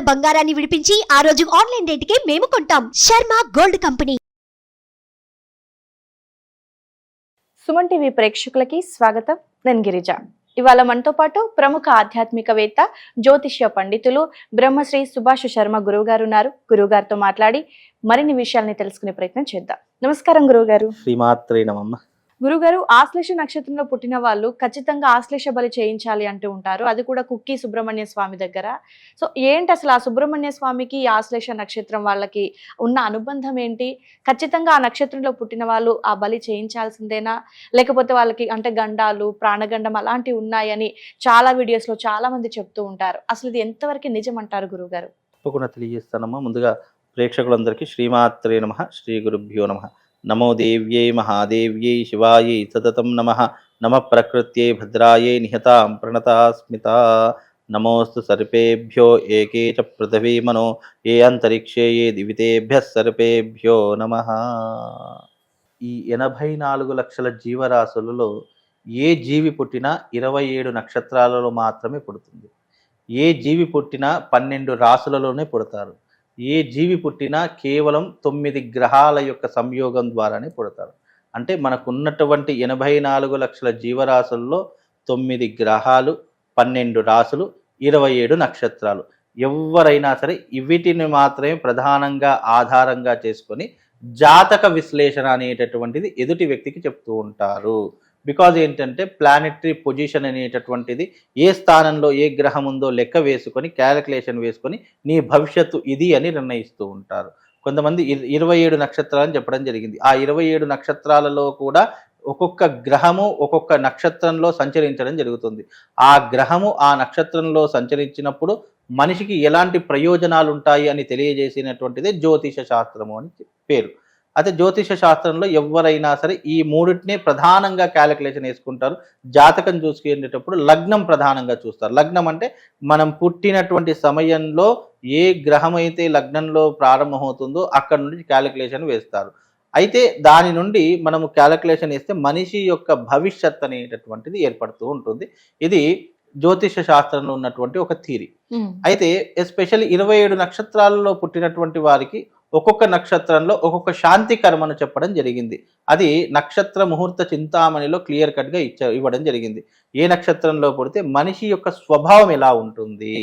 గ్రాముల బంగారాన్ని విడిపించి ఆ రోజు ఆన్లైన్ రేటుకే మేము కొంటాం. Sharma gold company. Suman TV ప్రేక్షకులకి స్వాగతం. నేను గిరిజ. ఇవాళ మనతో పాటు ప్రముఖ ఆధ్యాత్మికవేత్త, జ్యోతిష్య పండితులు బ్రహ్మశ్రీ సుభాష్ శర్మ గురువు గారు ఉన్నారు. గురువు గారితో మాట్లాడి మరిన్ని విషయాల్ని తెలుసుకునే ప్రయత్నం చేద్దాం. నమస్కారం గురువు గారు. శ్రీమాత్రే నమః. గురుగారు, ఆశ్లేష నక్షత్రంలో పుట్టిన వాళ్ళు ఖచ్చితంగా ఆశ్లేష బలి చేయించాలి అంటూ ఉంటారు, అది కూడా కుక్కి సుబ్రహ్మణ్య స్వామి దగ్గర. సో ఏంటి అసలు ఆ సుబ్రహ్మణ్య స్వామికి ఆశ్లేష నక్షత్రం వాళ్ళకి ఉన్న అనుబంధం ఏంటి? ఖచ్చితంగా ఆ నక్షత్రంలో పుట్టిన వాళ్ళు ఆ బలి చేయించాల్సిందేనా, లేకపోతే వాళ్ళకి అంటే గండాలు, ప్రాణగండం అలాంటివి ఉన్నాయని చాలా వీడియోస్లో చాలా మంది చెప్తూ ఉంటారు. అసలు ఇది ఎంతవరకు నిజం అంటారు గురుగారు? తప్పకుండా తెలియజేస్తానమ్మా. ముందుగా ప్రేక్షకులందరికీ శ్రీమాత్రే నమః, శ్రీ గురుభ్యో నమః. నమో దేవ్యై మహాదేవ్యై శివాయై సతతం నమః. నమ ప్రకృత్యై భద్రాయై నిహతాం ప్రణతాస్మిత. నమోస్తు సర్పేభ్యో ఏకే చ పృథివీ మనో ఏ అంతరిక్షే ఏ దివితేభ్యః సర్పేభ్యో నమః. ఈ 84 లక్షల జీవరాశులలో ఏ జీవి పుట్టినా 27 నక్షత్రాలలో మాత్రమే పుడుతుంది. ఏ జీవి పుట్టినా 12 రాశులలోనే పుడతారు. ఏ జీవి పుట్టినా కేవలం 9 గ్రహాల యొక్క సంయోగం ద్వారానే పుడతారు. అంటే మనకున్నటువంటి 84 లక్షల జీవరాశుల్లో 9 గ్రహాలు, 12 రాశులు, 27 నక్షత్రాలు. ఎవరైనా సరే వీటిని మాత్రమే ప్రధానంగా ఆధారంగా చేసుకొని జాతక విశ్లేషణ అనేటటువంటిది ఎదుటి వ్యక్తికి చెప్తూ ఉంటారు. బికాజ్ ఏంటంటే ప్లానెటరీ పొజిషన్ అనేటటువంటిది ఏ స్థానంలో ఏ గ్రహం ఉందో లెక్క వేసుకొని క్యాలిక్యులేషన్ వేసుకొని నీ భవిష్యత్తు ఇది అని నిర్ణయిస్తూ ఉంటారు. కొంతమంది 27 నక్షత్రాలని చెప్పడం జరిగింది. ఆ 27 నక్షత్రాలలో కూడా ఒక్కొక్క గ్రహము ఒక్కొక్క నక్షత్రంలో సంచరించడం జరుగుతుంది. ఆ గ్రహము ఆ నక్షత్రంలో సంచరించినప్పుడు మనిషికి ఎలాంటి ప్రయోజనాలు ఉంటాయి అని తెలియజేసినటువంటిదే జ్యోతిష శాస్త్రము అని పేరు. అయితే జ్యోతిష శాస్త్రంలో ఎవరైనా సరే ఈ మూడింటినే ప్రధానంగా క్యాలిక్యులేషన్ వేసుకుంటారు. జాతకం చూసుకునేటప్పుడు లగ్నం ప్రధానంగా చూస్తారు. లగ్నం అంటే మనం పుట్టినటువంటి సమయంలో ఏ గ్రహం అయితే లగ్నంలో ప్రారంభమవుతుందో అక్కడ నుండి క్యాలిక్యులేషన్ వేస్తారు. అయితే దాని నుండి మనము క్యాలిక్యులేషన్ వేస్తే మనిషి యొక్క భవిష్యత్ అనేటటువంటిది ఏర్పడుతూ ఉంటుంది. ఇది జ్యోతిష శాస్త్రంలో ఉన్నటువంటి ఒక థియరీ. అయితే ఎస్పెషల్లీ 27 నక్షత్రాలలో పుట్టినటువంటి వారికి ఒక్కొక్క నక్షత్రంలో ఒక్కొక్క శాంతి కర్మను చెప్పడం జరిగింది. అది నక్షత్ర ముహూర్త చింతామణిలో క్లియర్ కట్గా ఇవ్వడం జరిగింది. ఏ నక్షత్రంలో పుడితే మనిషి యొక్క స్వభావం ఎలా ఉంటుంది,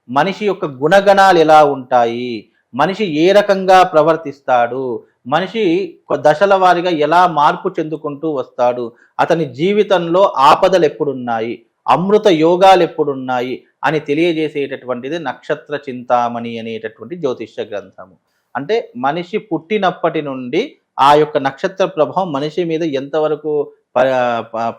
మనిషి యొక్క గుణగణాలు ఎలా ఉంటాయి, మనిషి ఏ రకంగా ప్రవర్తిస్తాడు, మనిషి దశల వారీగా ఎలా మార్పు చెందుకుంటూ వస్తాడు, అతని జీవితంలో ఆపదలు ఎప్పుడున్నాయి, అమృత యోగాలు ఎప్పుడున్నాయి అని తెలియజేసేటటువంటిది నక్షత్ర చింతామణి అనేటటువంటి జ్యోతిష్య గ్రంథము. అంటే మనిషి పుట్టినప్పటి నుండి ఆ యొక్క నక్షత్ర ప్రభావం మనిషి మీద ఎంతవరకు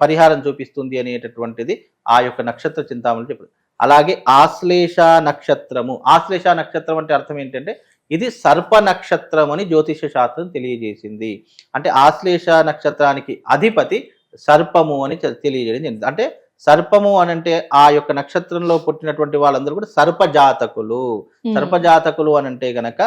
పరిహారం చూపిస్తుంది అనేటటువంటిది ఆ యొక్క నక్షత్ర చింతామణి చెప్పారు. అలాగే ఆశ్లేష నక్షత్రము. ఆశ్లేష నక్షత్రం అంటే అర్థం ఏంటంటే ఇది సర్ప నక్షత్రం అని జ్యోతిష శాస్త్రం తెలియజేసింది. అంటే ఆశ్లేష నక్షత్రానికి అధిపతి సర్పము అని తెలియజేయడం జరిగింది. అంటే సర్పము అని అంటే ఆ యొక్క నక్షత్రంలో పుట్టినటువంటి వాళ్ళందరూ కూడా సర్పజాతకులు. సర్పజాతకులు అని అంటే గనక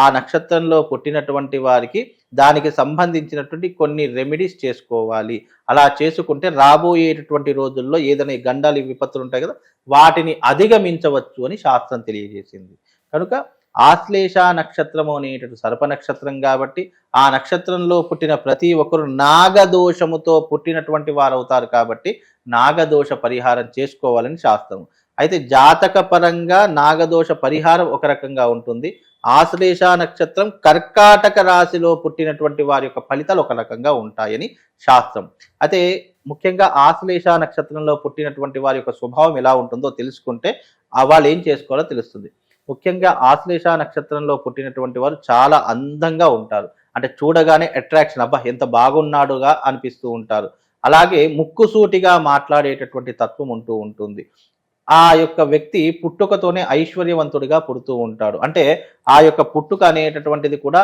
ఆ నక్షత్రంలో పుట్టినటువంటి వారికి దానికి సంబంధించినటువంటి కొన్ని రెమెడీస్ చేసుకోవాలి. అలా చేసుకుంటే రాబోయేటటువంటి రోజుల్లో ఏదైనా గండాలు విపత్తులు ఉంటాయి కదా, వాటిని అధిగమించవచ్చు అని శాస్త్రం తెలియజేసింది. కనుక ఆశ్లేష నక్షత్రము అనేటటువంటి సర్ప నక్షత్రం కాబట్టి ఆ నక్షత్రంలో పుట్టిన ప్రతి ఒక్కరు నాగదోషముతో పుట్టినటువంటి వారు అవుతారు. కాబట్టి నాగదోష పరిహారం చేసుకోవాలని శాస్త్రం. అయితే జాతక పరంగా నాగదోష పరిహారం ఒక రకంగా ఉంటుంది. ఆశ్లేష నక్షత్రం కర్కాటక రాశిలో పుట్టినటువంటి వారి యొక్క ఫలితాలు ఒక రకంగా ఉంటాయని శాస్త్రం. అయితే ముఖ్యంగా ఆశ్లేష నక్షత్రంలో పుట్టినటువంటి వారి యొక్క స్వభావం ఎలా ఉంటుందో తెలుసుకుంటే వాళ్ళు ఏం చేసుకోవాలో తెలుస్తుంది. ముఖ్యంగా ఆశ్లేష నక్షత్రంలో పుట్టినటువంటి వారు చాలా అందంగా ఉంటారు. అంటే చూడగానే అట్రాక్షన్, అబ్బా ఎంత బాగున్నాడుగా అనిపిస్తూ ఉంటారు. అలాగే ముక్కుసూటిగా మాట్లాడేటటువంటి తత్వం ఉంటూ ఉంటుంది. ఆ యొక్క వ్యక్తి పుట్టుకతోనే ఐశ్వర్యవంతుడిగా పుడుతూ ఉంటాడు. అంటే ఆ యొక్క పుట్టుక అనేటటువంటిది కూడా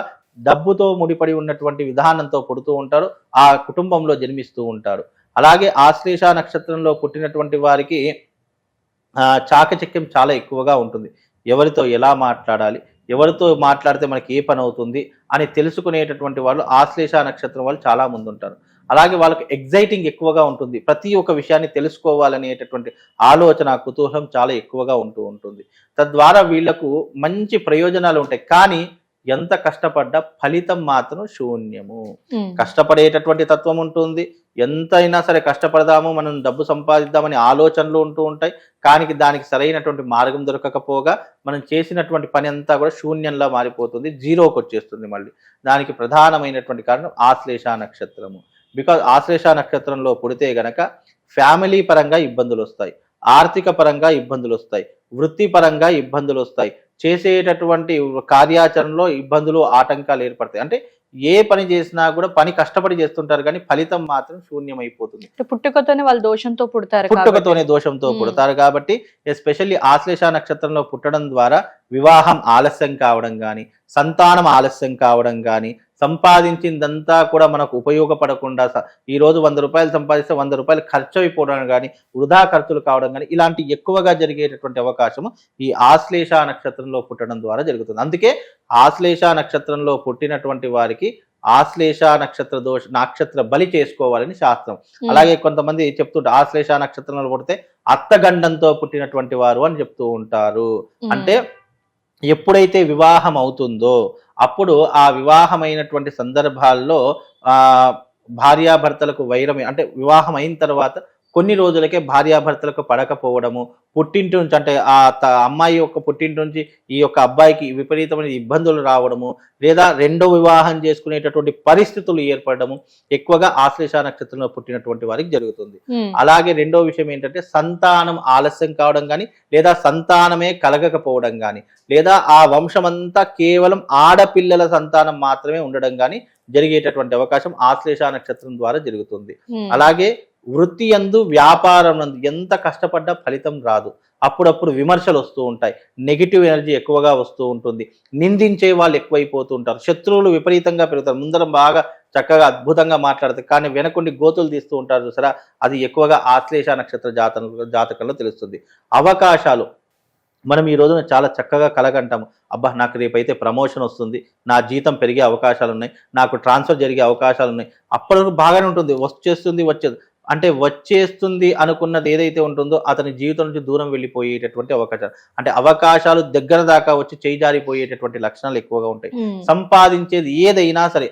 డబ్బుతో ముడిపడి ఉన్నటువంటి విధానంతో పుడుతూ ఉంటాడు. ఆ కుటుంబంలో జన్మిస్తూ ఉంటాడు. అలాగే ఆశ్లేష నక్షత్రంలో పుట్టినటువంటి వారికి చాకచక్యం చాలా ఎక్కువగా ఉంటుంది. ఎవరితో ఎలా మాట్లాడాలి, ఎవరితో మాట్లాడితే మనకి ఏ పని అవుతుంది అని తెలుసుకునేటటువంటి వాళ్ళు ఆశ్లేష నక్షత్రం వాళ్ళు చాలా మంది ఉంటారు. అలాగే వాళ్ళకి ఎగ్జైటింగ్ ఎక్కువగా ఉంటుంది. ప్రతి ఒక్క విషయాన్ని తెలుసుకోవాలనేటటువంటి ఆలోచన, కుతూహలం చాలా ఎక్కువగా ఉంటూ ఉంటుంది. తద్వారా వీళ్లకు మంచి ప్రయోజనాలు ఉంటాయి. కానీ ఎంత కష్టపడ్డా ఫలితం మాత్రం శూన్యము. కష్టపడేటటువంటి తత్వం ఉంటుంది. ఎంతైనా సరే కష్టపడదాము, మనం డబ్బు సంపాదిద్దామని ఆలోచనలు ఉంటూ ఉంటాయి. కానీ దానికి సరైనటువంటి మార్గం దొరకకపోగా మనం చేసినటువంటి పని అంతా కూడా శూన్యంలా మారిపోతుంది, జీరోకి వచ్చేస్తుంది. మళ్ళీ దానికి ప్రధానమైనటువంటి కారణం ఆశ్లేష నక్షత్రము. బికాజ్ ఆశ్లేష నక్షత్రంలో పుడితే గనక ఫ్యామిలీ పరంగా ఇబ్బందులు వస్తాయి, ఆర్థిక పరంగా ఇబ్బందులు వస్తాయి, వృత్తిపరంగా ఇబ్బందులు వస్తాయి, చేసేటటువంటి కార్యాచరణలో ఇబ్బందులు, ఆటంకాలు ఏర్పడతాయి. అంటే ఏ పని చేసినా కూడా పని కష్టపడి చేస్తుంటారు కానీ ఫలితం మాత్రం శూన్యమైపోతుంది. పుట్టుకతోనే వాళ్ళు దోషంతో పుడతారు, పుట్టుకతోనే దోషంతో పుడతారు. కాబట్టి ఎస్పెషల్లీ ఆశ్లేష నక్షత్రంలో పుట్టడం ద్వారా వివాహం ఆలస్యం కావడం కానీ, సంతానం ఆలస్యం కావడం కానీ, సంపాదించిందంతా కూడా మనకు ఉపయోగపడకుండా ఈ రోజు 100 రూపాయలు సంపాదిస్తే 100 రూపాయలు ఖర్చు అయిపోవడం కానీ, వృధా ఖర్చులు కావడం కానీ, ఇలాంటి ఎక్కువగా జరిగేటటువంటి అవకాశము ఈ ఆశ్లేష నక్షత్రంలో పుట్టడం ద్వారా జరుగుతుంది. అందుకే ఆశ్లేష నక్షత్రంలో పుట్టినటువంటి వారికి ఆశ్లేష నక్షత్ర బలి చేసుకోవాలని శాస్త్రం. అలాగే కొంతమంది చెప్తుంటారు ఆశ్లేష నక్షత్రంలో పుడితే అత్తగండంతో పుట్టినటువంటి వారు అని చెప్తూ ఉంటారు. అంటే ఎప్పుడైతే వివాహం అవుతుందో అప్పుడు ఆ వివాహమైనటువంటి సందర్భాల్లో భార్యాభర్తలకు వైరమే, అంటే వివాహం అయిన తర్వాత కొన్ని రోజులకే భార్యాభర్తలకు పడకపోవడము, పుట్టింటి నుంచి అంటే అమ్మాయి యొక్క పుట్టింటి నుంచి ఈ యొక్క అబ్బాయికి విపరీతమైన ఇబ్బందులు రావడము, లేదా రెండో వివాహం చేసుకునేటటువంటి పరిస్థితులు ఏర్పడము ఎక్కువగా ఆశ్లేష నక్షత్రంలో పుట్టినటువంటి వారికి జరుగుతుంది. అలాగే రెండో విషయం ఏంటంటే సంతానం ఆలస్యం కావడం కానీ, లేదా సంతానమే కలగకపోవడం కానీ, లేదా ఆ వంశమంతా కేవలం ఆడపిల్లల సంతానం మాత్రమే ఉండడం కానీ జరిగేటటువంటి అవకాశం ఆశ్లేష నక్షత్రం ద్వారా జరుగుతుంది. అలాగే వృత్తి యందు, వ్యాపారం నందు ఎంత కష్టపడ్డా ఫలితం రాదు. అప్పుడప్పుడు విమర్శలు వస్తూ ఉంటాయి, నెగిటివ్ ఎనర్జీ ఎక్కువగా వస్తూ ఉంటుంది, నిందించే వాళ్ళు ఎక్కువైపోతూ ఉంటారు, శత్రువులు విపరీతంగా పెరుగుతారు. ముందర బాగా చక్కగా అద్భుతంగా మాట్లాడతారు కానీ వెనకుండి గోతులు తీస్తూ ఉంటారు చూసారా, అది ఎక్కువగా ఆశ్లేష నక్షత్ర జాతకంలో తెలుస్తుంది. అవకాశాలు మనం ఈ రోజున చాలా చక్కగా కలగంటాము, అబ్బా నాకు రేపైతే ప్రమోషన్ వస్తుంది, నా జీతం పెరిగే అవకాశాలు ఉన్నాయి, నాకు ట్రాన్స్ఫర్ జరిగే అవకాశాలు ఉన్నాయి. అప్పటివరకు బాగానే ఉంటుంది, వచ్చేస్తుంది అనుకున్నది ఏదైతే ఉంటుందో అతని జీవితం నుంచి దూరం వెళ్ళిపోయేటటువంటి అవకాశాలు, అంటే అవకాశాలు దగ్గర దాకా వచ్చి చేయి జారిపోయేటటువంటి లక్షణాలు ఎక్కువగా ఉంటాయి. సంపాదించేది ఏదైనా సరే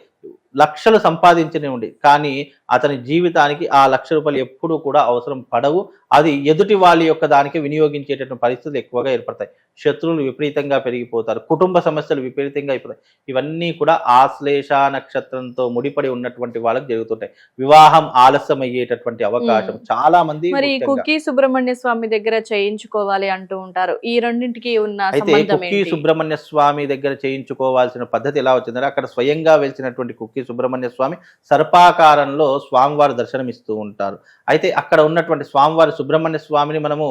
లక్షలు సంపాదించనివ్వండి, కానీ అతని జీవితానికి ఆ 1,00,000 రూపాయలు ఎప్పుడూ కూడా అవసరం పడవు. అది ఎదుటి వాళ్ళ యొక్క దానికి వినియోగించేటటువంటి పరిస్థితులు ఎక్కువగా ఏర్పడతాయి. శత్రువులు విపరీతంగా పెరిగిపోతారు, కుటుంబ సమస్యలు విపరీతంగా అయిపోతాయి. ఇవన్నీ కూడా ఆశ్లేష నక్షత్రంతో ముడిపడి ఉన్నటువంటి వాళ్ళకి జరుగుతుంటాయి. వివాహం ఆలస్యం అయ్యేటటువంటి అవకాశం చాలా మంది. మరి కుక్కీ సుబ్రహ్మణ్య స్వామి దగ్గర చేయించుకోవాలి అంటూ ఉంటారు, ఈ రెండింటికి ఉన్న అయితే కుక్కీ సుబ్రహ్మణ్య స్వామి దగ్గర చేయించుకోవాల్సిన పద్ధతి ఎలా వచ్చిందంటే, అక్కడ స్వయంగా వెలిసినటువంటి కుక్కీ సుబ్రహ్మణ్య స్వామి సర్పాకారంలో స్వామివారు దర్శనమిస్తూ ఉంటారు. అయితే అక్కడ ఉన్నటువంటి స్వామివారి సుబ్రహ్మణ్య స్వామిని మనము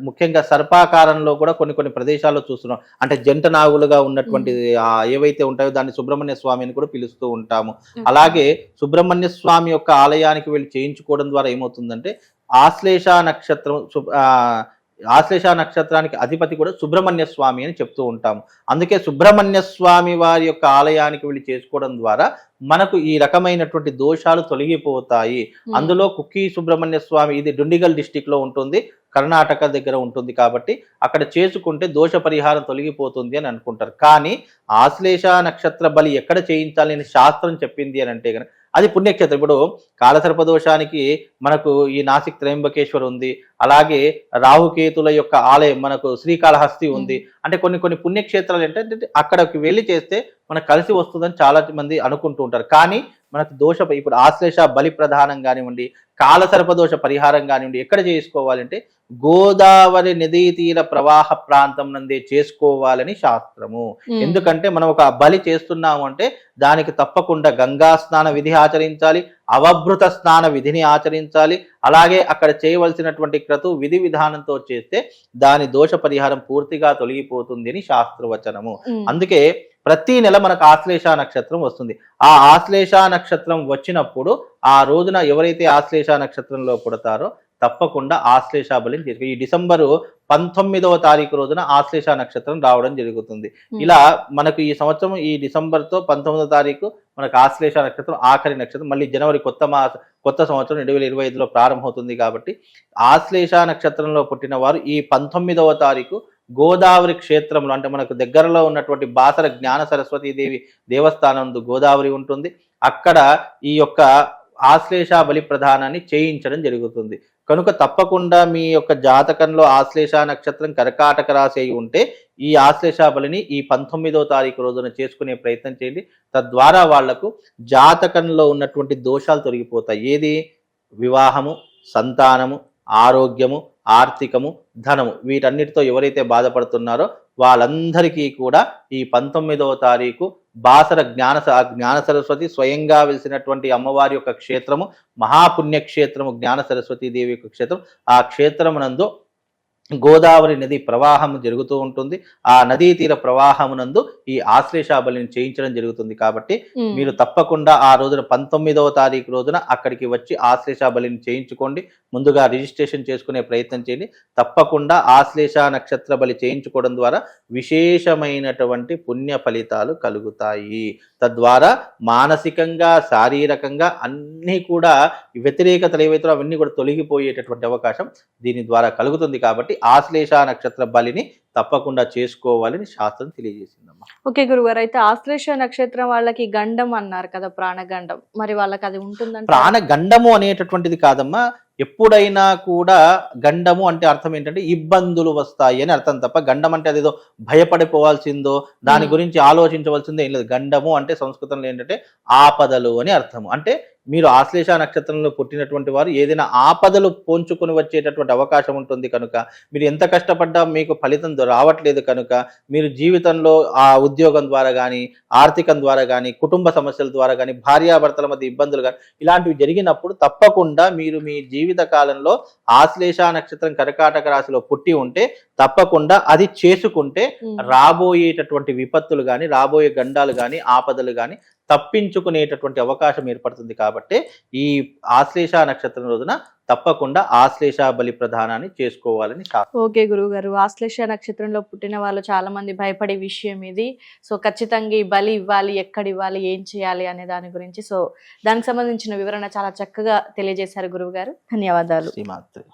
ముఖ్యంగా సర్పాకారంలో కూడా కొన్ని ప్రదేశాల్లో చూస్తున్నాం. అంటే జంట నాగులుగా ఉన్నటువంటి ఏవైతే ఉంటాయో దాన్ని సుబ్రహ్మణ్య స్వామిని కూడా పిలుస్తూ ఉంటాము. అలాగే సుబ్రహ్మణ్య స్వామి యొక్క ఆలయానికి వెళ్ళి చేయించుకోవడం ద్వారా ఏమవుతుందంటే ఆశ్లేష నక్షత్రానికి అధిపతి కూడా సుబ్రహ్మణ్య స్వామి అని చెప్తూ ఉంటాము. అందుకే సుబ్రహ్మణ్య స్వామి వారి యొక్క ఆలయానికి వెళ్ళి చేసుకోవడం ద్వారా మనకు ఈ రకమైనటువంటి దోషాలు తొలగిపోతాయి. అందులో కుక్కీ సుబ్రహ్మణ్య స్వామి, ఇది డుండిగల్ డిస్టిక్ లో ఉంటుంది, కర్ణాటక దగ్గర ఉంటుంది. కాబట్టి అక్కడ చేసుకుంటే దోష పరిహారం తొలగిపోతుంది అని అనుకుంటారు. కానీ ఆశ్లేష నక్షత్ర బలి ఎక్కడ చేయించాలి అని శాస్త్రం చెప్పింది అని అంటే కనుక అది పుణ్యక్షేత్రం. ఇప్పుడు కాలసర్పదోషానికి మనకు ఈ నాసిక్ త్రయంబకేశ్వర్ ఉంది, అలాగే రాహుకేతుల యొక్క ఆలయం మనకు శ్రీకాళహస్తి ఉంది. అంటే కొన్ని పుణ్యక్షేత్రాలు ఏంటంటే అక్కడికి వెళ్ళి చేస్తే మనకు కలిసి వస్తుందని చాలా మంది అనుకుంటూ ఉంటారు. కానీ మనకు ఇప్పుడు ఆశ్లేష బలి ప్రధానం కానివ్వండి, కాలసర్పదోష పరిహారం కానివ్వండి ఎక్కడ చేసుకోవాలంటే గోదావరి నదీ తీర ప్రవాహ ప్రాంతం నందే చేసుకోవాలని శాస్త్రము. ఎందుకంటే మనం ఒక బలి చేస్తున్నాము అంటే దానికి తప్పకుండా గంగా స్నాన విధి ఆచరించాలి, అవభృత స్నాన విధిని ఆచరించాలి. అలాగే అక్కడ చేయవలసినటువంటి క్రతు విధి విధానంతో చేస్తే దాని దోష పరిహారం పూర్తిగా తొలగిపోతుంది అని శాస్త్రవచనము. అందుకే ప్రతి నెల మనకు ఆశ్లేష నక్షత్రం వస్తుంది. ఆ ఆశ్లేష నక్షత్రం వచ్చినప్పుడు ఆ రోజున ఎవరైతే ఆశ్లేష నక్షత్రంలో పుడతారో తప్పకుండా ఆశ్లేష బలిని చేసుకో. ఈ డిసెంబరు 19వ తారీఖు రోజున ఆశ్లేష నక్షత్రం రావడం జరుగుతుంది. ఇలా మనకు ఈ సంవత్సరం ఈ డిసెంబర్తో 19వ తారీఖు మనకు ఆశ్లేష నక్షత్రం ఆఖరి నక్షత్రం. మళ్ళీ జనవరి కొత్త సంవత్సరం 2025లో ప్రారంభమవుతుంది. కాబట్టి ఆశ్లేష నక్షత్రంలో పుట్టిన వారు ఈ 19వ తారీఖు గోదావరి క్షేత్రంలో, అంటే మనకు దగ్గరలో ఉన్నటువంటి బాసర జ్ఞాన సరస్వతీ దేవి దేవస్థానం గోదావరి ఉంటుంది. అక్కడ ఈ యొక్క ఆశ్లేష బలి ప్రధానాన్ని చేయించడం జరుగుతుంది. కనుక తప్పకుండా మీ యొక్క జాతకంలో ఆశ్లేష నక్షత్రం కర్కాటక రాశి అయి ఉంటే ఈ ఆశ్లేష బలిని ఈ 19వ తారీఖు రోజున చేసుకునే ప్రయత్నం చేయండి. తద్వారా వాళ్లకు జాతకంలో ఉన్నటువంటి దోషాలు తొలగిపోతాయి. ఏది? వివాహము, సంతానము, ఆరోగ్యము, ఆర్థికము, ధనము, వీటన్నిటితో ఎవరైతే బాధపడుతున్నారో వాళ్ళందరికీ కూడా ఈ 19వ తారీఖు బాసర జ్ఞాన సరస్వతి స్వయంగా వెలిసినటువంటి అమ్మవారి యొక్క క్షేత్రము, మహాపుణ్యక్షేత్రము జ్ఞాన సరస్వతీ దేవి యొక్క క్షేత్రం. ఆ క్షేత్రమునందు గోదావరి నది ప్రవాహం జరుగుతూ ఉంటుంది. ఆ నదీ తీర ప్రవాహమునందు ఈ ఆశ్లేష బలిని చేయించడం జరుగుతుంది. కాబట్టి మీరు తప్పకుండా ఆ రోజున 19వ తారీఖు రోజున అక్కడికి వచ్చి ఆశ్లేష బలిని చేయించుకోండి. ముందుగా రిజిస్ట్రేషన్ చేసుకునే ప్రయత్నం చేయండి. తప్పకుండా ఆశ్లేష నక్షత్ర బలి చేయించుకోవడం ద్వారా విశేషమైనటువంటి పుణ్య ఫలితాలు కలుగుతాయి. తద్వారా మానసికంగా, శారీరకంగా అన్నీ కూడా వ్యతిరేకతలు ఏవైతే అవన్నీ కూడా తొలగిపోయేటటువంటి అవకాశం దీని ద్వారా కలుగుతుంది. కాబట్టి ఆశ్లేష నక్షత్ర బలిని తప్పకుండా చేసుకోవాలని శాస్త్రం తెలియజేసిందమ్మా. ఓకే గురుగారు, అయితే ఆశ్లేష నక్షత్రం వాళ్ళకి గండం అన్నారు కదా, ప్రాణగండం, మరి వాళ్ళకి అది ఉంటుందంటే? ప్రాణగండము అనేటటువంటిది కాదమ్మా. ఎప్పుడైనా కూడా గండము అంటే అర్థం ఏంటంటే ఇబ్బందులు వస్తాయి అని అర్థం తప్ప గండం అంటే అదేదో భయపడిపోవాల్సిందో దాని గురించి ఆలోచించవలసిందో ఏం లేదు. గండము అంటే సంస్కృతంలో ఏంటంటే ఆపదలు అని అర్థము. అంటే మీరు ఆశ్లేష నక్షత్రంలో పుట్టినటువంటి వారు ఏదైనా ఆపదలు పోంచుకొని వచ్చేటటువంటి అవకాశం ఉంటుంది. కనుక మీరు ఎంత కష్టపడ్డా మీకు ఫలితం రావట్లేదు కనుక మీరు జీవితంలో ఆ ఉద్యోగం ద్వారా కానీ, ఆర్థికం ద్వారా కానీ, కుటుంబ సమస్యల ద్వారా కానీ, భార్యాభర్తల మధ్య ఇబ్బందులు కానీ ఇలాంటివి జరిగినప్పుడు తప్పకుండా మీరు మీ జీవిత కాలంలో ఆశ్లేష నక్షత్రం కర్కాటక రాశిలో పుట్టి ఉంటే తప్పకుండా అది చేసుకుంటే రాబోయేటటువంటి విపత్తులు కానీ, రాబోయే గండాలు కానీ, ఆపదలు కానీ తప్పించుకునేటటువంటి అవకాశం ఏర్పడుతుంది. కాబట్టి ఈ ఆశ్లేష నక్షత్రం రోజున తప్పకుండా ఆశ్లేష బలి ప్రధానాన్ని చేసుకోవాలని. ఓకే గురువు గారు, ఆశ్లేష నక్షత్రంలో పుట్టిన వాళ్ళు చాలా మంది భయపడే విషయం ఇది. సో ఖచ్చితంగా ఈ బలి ఇవ్వాలి, ఎక్కడ ఇవ్వాలి, ఏం చేయాలి అనే దాని గురించి, సో దానికి సంబంధించిన వివరణ చాలా చక్కగా తెలియజేశారు గురువు గారు. ధన్యవాదాలు. శ్రీమాత్రే.